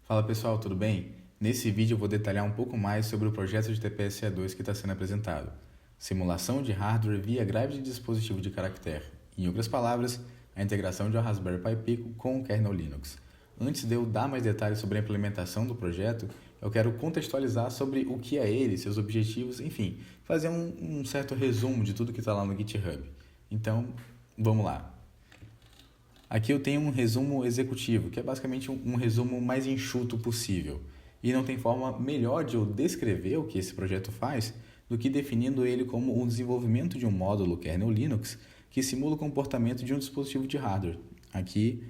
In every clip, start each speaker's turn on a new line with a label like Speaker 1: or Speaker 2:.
Speaker 1: Fala pessoal, tudo bem? Nesse vídeo eu vou detalhar um pouco mais sobre o projeto de TPS-A2 que está sendo apresentado. Simulação de hardware via grave de dispositivo de caractere. Em outras palavras, a integração de um Raspberry Pi Pico com o kernel Linux. Antes de eu dar mais detalhes sobre a implementação do projeto, eu quero contextualizar sobre o que é ele, seus objetivos, enfim, fazer um certo resumo de tudo que está lá no GitHub. Então, vamos lá. Aqui eu tenho um resumo executivo, que é basicamente um resumo mais enxuto possível. E não tem forma melhor de eu descrever o que esse projeto faz do que definindo ele como o desenvolvimento de um módulo kernel Linux que simula o comportamento de um dispositivo de hardware. Aqui,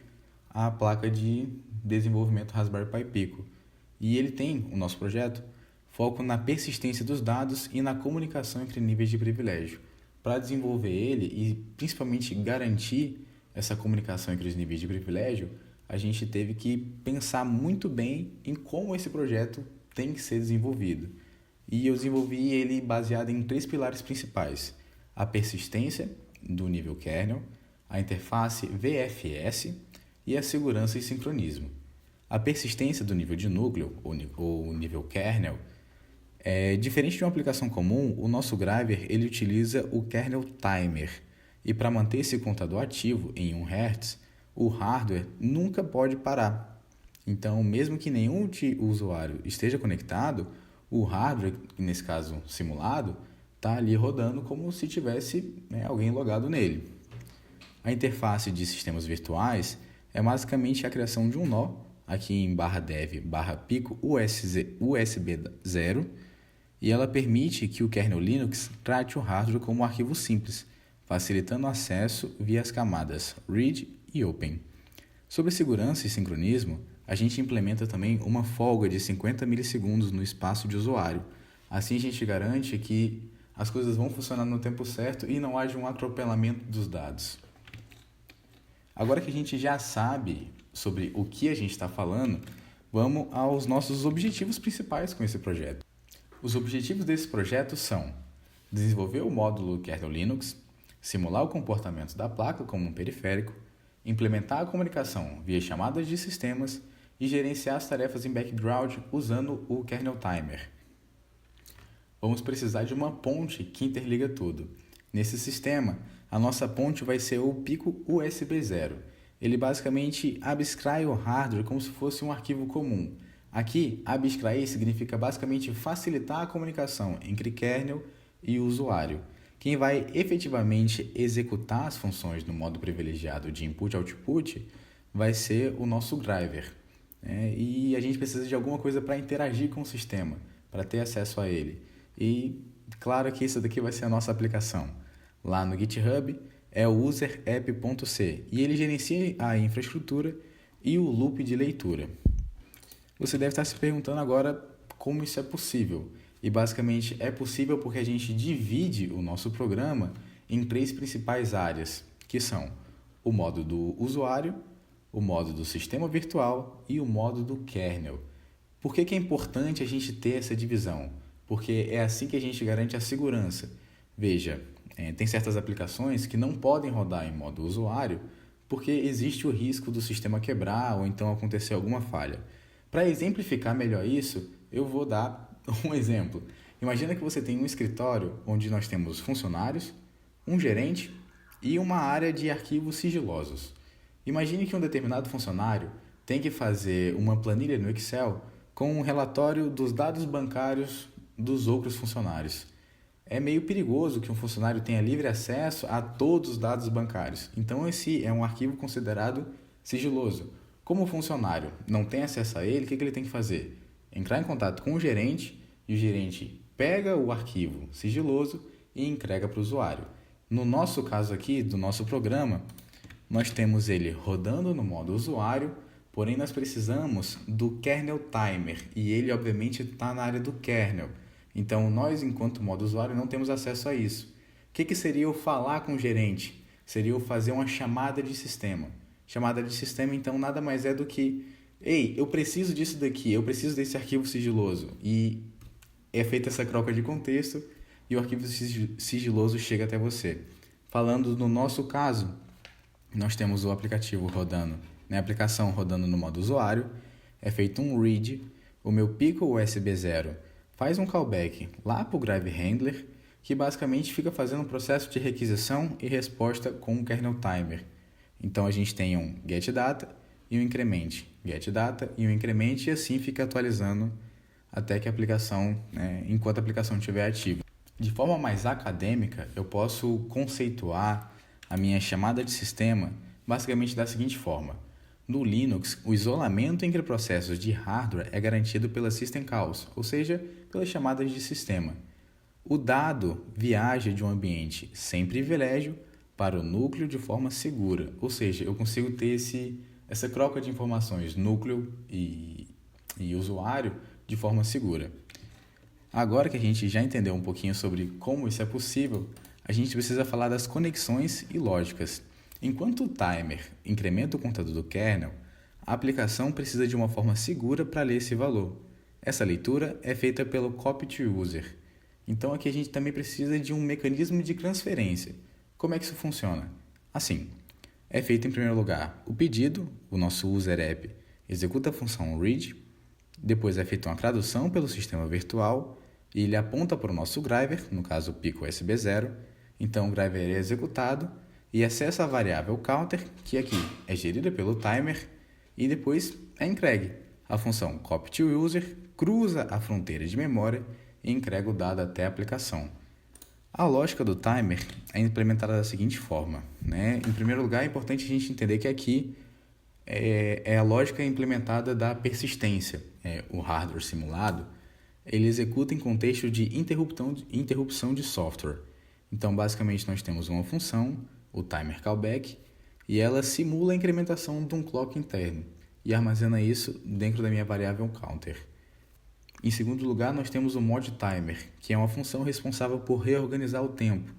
Speaker 1: a placa de desenvolvimento Raspberry Pi Pico. E ele tem, o nosso projeto, foco na persistência dos dados e na comunicação entre níveis de privilégio. Para desenvolver ele e principalmente garantir essa comunicação entre os níveis de privilégio, a gente teve que pensar muito bem em como esse projeto tem que ser desenvolvido. E eu desenvolvi ele baseado em 3 pilares principais: a persistência do nível kernel, a interface VFS e a segurança e sincronismo. A persistência do nível de núcleo, ou nível kernel, diferente de uma aplicação comum, o nosso driver ele utiliza o kernel timer. E para manter esse contador ativo em 1 Hz, o hardware nunca pode parar. Então, mesmo que nenhum usuário esteja conectado, o hardware, nesse caso simulado, está ali rodando como se tivesse alguém logado nele. A interface de sistemas virtuais é basicamente a criação de um nó, aqui em /dev/pico USB 0, e ela permite que o kernel Linux trate o hardware como um arquivo simples, facilitando o acesso via as camadas Read e Open. Sobre segurança e sincronismo, a gente implementa também uma folga de 50 milissegundos no espaço de usuário. Assim a gente garante que as coisas vão funcionar no tempo certo e não haja um atropelamento dos dados. Agora que a gente já sabe sobre o que a gente está falando, vamos aos nossos objetivos principais com esse projeto. Os objetivos desse projeto são desenvolver o módulo kernel Linux, simular o comportamento da placa como um periférico, implementar a comunicação via chamadas de sistemas e gerenciar as tarefas em background usando o kernel timer. Vamos precisar de uma ponte que interliga tudo. Nesse sistema, a nossa ponte vai ser o Pico USB 0. Ele basicamente abstrai o hardware como se fosse um arquivo comum. Aqui, abstrair significa basicamente facilitar a comunicação entre kernel e usuário. Quem vai efetivamente executar as funções no modo privilegiado de input-output vai ser o nosso driver. E a gente precisa de alguma coisa para interagir com o sistema, para ter acesso a ele. E claro que isso daqui vai ser a nossa aplicação. Lá no GitHub é o userapp.c e ele gerencia a infraestrutura e o loop de leitura. Você deve estar se perguntando agora como isso é possível. E basicamente é possível porque a gente divide o nosso programa em 3 principais áreas, que são o modo do usuário, o modo do sistema virtual e o modo do kernel. Por que é importante a gente ter essa divisão? Porque é assim que a gente garante a segurança. Veja, tem certas aplicações que não podem rodar em modo usuário porque existe o risco do sistema quebrar ou então acontecer alguma falha. Para exemplificar melhor isso, eu vou dar um exemplo. Imagina que você tem um escritório onde nós temos funcionários, um gerente e uma área de arquivos sigilosos. Imagine que um determinado funcionário tem que fazer uma planilha no Excel com um relatório dos dados bancários dos outros funcionários. É meio perigoso que um funcionário tenha livre acesso a todos os dados bancários. Então, esse é um arquivo considerado sigiloso. Como o funcionário não tem acesso a ele, o que ele tem que fazer? Entrar em contato com o gerente e o gerente pega o arquivo sigiloso e entrega para o usuário. No nosso caso aqui, do nosso programa, nós temos ele rodando no modo usuário, porém nós precisamos do kernel timer e ele obviamente está na área do kernel. Então nós, enquanto modo usuário, não temos acesso a isso. O que seria eu falar com o gerente? Seria eu fazer uma chamada de sistema. Chamada de sistema, então, nada mais é do que: ei, eu preciso disso daqui, eu preciso desse arquivo sigiloso. E é feita essa troca de contexto e o arquivo sigiloso chega até você. Falando no nosso caso, nós temos o aplicativo rodando, a aplicação rodando no modo usuário, é feito um read, o meu pico USB 0 faz um callback lá para o Grave Handler, que basicamente fica fazendo um processo de requisição e resposta com o kernel timer. Então a gente tem um getData e um increment, getData e um increment, e assim fica atualizando até que a aplicação, enquanto a aplicação estiver ativa. De forma mais acadêmica, eu posso conceituar a minha chamada de sistema basicamente da seguinte forma. No Linux, o isolamento entre processos de hardware é garantido pela System Calls, ou seja, pelas chamadas de sistema. O dado viaja de um ambiente sem privilégio para o núcleo de forma segura, ou seja, eu consigo ter essa troca de informações núcleo e usuário de forma segura. Agora que a gente já entendeu um pouquinho sobre como isso é possível, a gente precisa falar das conexões e lógicas. Enquanto o timer incrementa o contador do kernel, a aplicação precisa de uma forma segura para ler esse valor. Essa leitura é feita pelo copy to user. Então aqui a gente também precisa de um mecanismo de transferência. Como é que isso funciona? Assim, é feito em primeiro lugar o pedido, o nosso user app executa a função read, depois é feita uma tradução pelo sistema virtual e ele aponta para o nosso driver, no caso o pico USB 0, então o driver é executado e acessa a variável counter, que aqui é gerida pelo timer, e depois é entregue. A função copy to user cruza a fronteira de memória e entrega o dado até a aplicação. A lógica do timer é implementada da seguinte forma, Em primeiro lugar, é importante a gente entender que aqui é a lógica implementada da persistência. O hardware simulado, ele executa em contexto de interrupção de software. Então, basicamente, nós temos uma função, o timer callback, e ela simula a incrementação de um clock interno e armazena isso dentro da minha variável counter. Em segundo lugar, nós temos o mod timer, que é uma função responsável por reorganizar o tempo.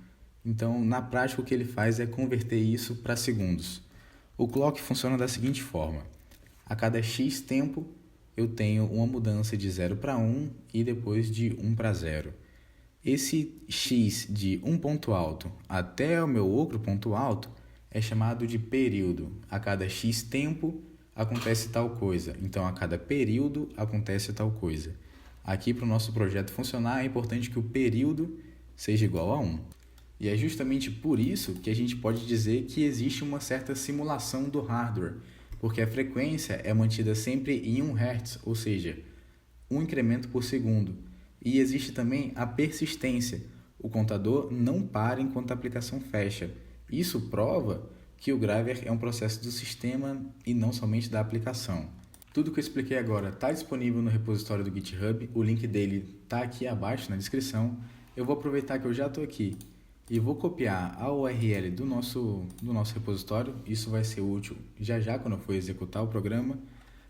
Speaker 1: Então, na prática, o que ele faz é converter isso para segundos. O clock funciona da seguinte forma. A cada X tempo, eu tenho uma mudança de 0 para 1 e depois de 1 para 0. Esse X de um ponto alto até o meu outro ponto alto é chamado de período. A cada X tempo acontece tal coisa, então a cada período acontece tal coisa. Aqui para o nosso projeto funcionar é importante que o período seja igual a 1. E é justamente por isso que a gente pode dizer que existe uma certa simulação do hardware, porque a frequência é mantida sempre em 1 Hz, ou seja, um incremento por segundo. E existe também a persistência. O contador não para enquanto a aplicação fecha. Isso prova que o driver é um processo do sistema e não somente da aplicação. Tudo que eu expliquei agora está disponível no repositório do GitHub. O link dele está aqui abaixo na descrição. Eu vou aproveitar que eu já estou aqui e vou copiar a URL do nosso repositório. Isso vai ser útil já quando eu for executar o programa.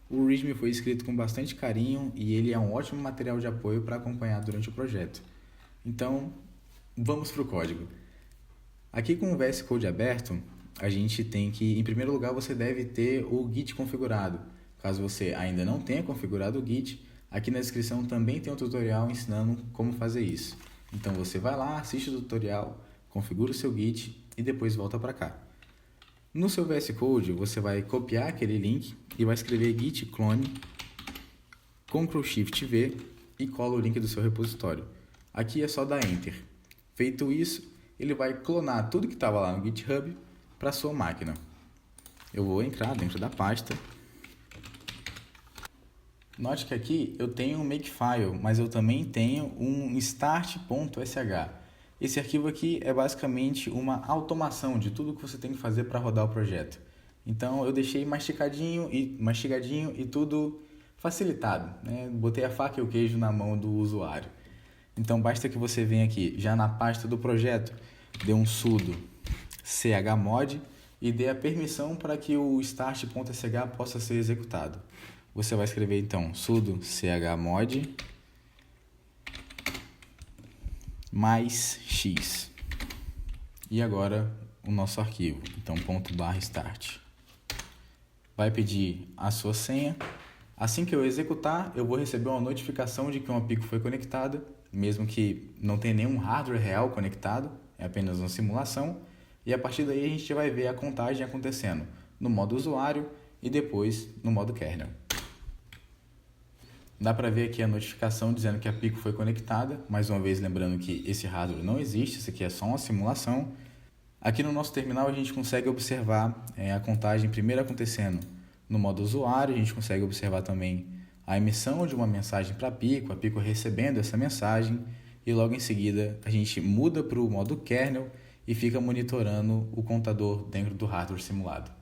Speaker 1: O README foi escrito com bastante carinho e ele é um ótimo material de apoio para acompanhar durante o projeto. Então, vamos para o código. Aqui com o VS Code aberto, a gente tem que, em primeiro lugar, você deve ter o Git configurado. Caso você ainda não tenha configurado o Git, aqui na descrição também tem um tutorial ensinando como fazer isso. Então você vai lá, assiste o tutorial, configura o seu Git e depois volta para cá. No seu VS Code, você vai copiar aquele link e vai escrever git clone, Ctrl+Shift+V e cola o link do seu repositório. Aqui é só dar Enter. Feito isso, ele vai clonar tudo que estava lá no GitHub para a sua máquina. Eu vou entrar dentro da pasta. Note que aqui eu tenho um Makefile, mas eu também tenho um start.sh. Esse arquivo aqui é basicamente uma automação de tudo que você tem que fazer para rodar o projeto. Então eu deixei mastigadinho e tudo facilitado, Botei a faca e o queijo na mão do usuário. Então basta que você venha aqui, já na pasta do projeto, dê um sudo chmod e dê a permissão para que o start.sh possa ser executado. Você vai escrever então sudo chmod mais x. E agora o nosso arquivo, então .start. Vai pedir a sua senha. Assim que eu executar, eu vou receber uma notificação de que uma pico foi conectada, mesmo que não tenha nenhum hardware real conectado, é apenas uma simulação. E a partir daí a gente vai ver a contagem acontecendo no modo usuário e depois no modo kernel. Dá para ver aqui a notificação dizendo que a Pico foi conectada, mais uma vez lembrando que esse hardware não existe, isso aqui é só uma simulação. Aqui no nosso terminal a gente consegue observar a contagem primeiro acontecendo no modo usuário, a gente consegue observar também a emissão de uma mensagem para a Pico recebendo essa mensagem e logo em seguida a gente muda para o modo kernel e fica monitorando o contador dentro do hardware simulado.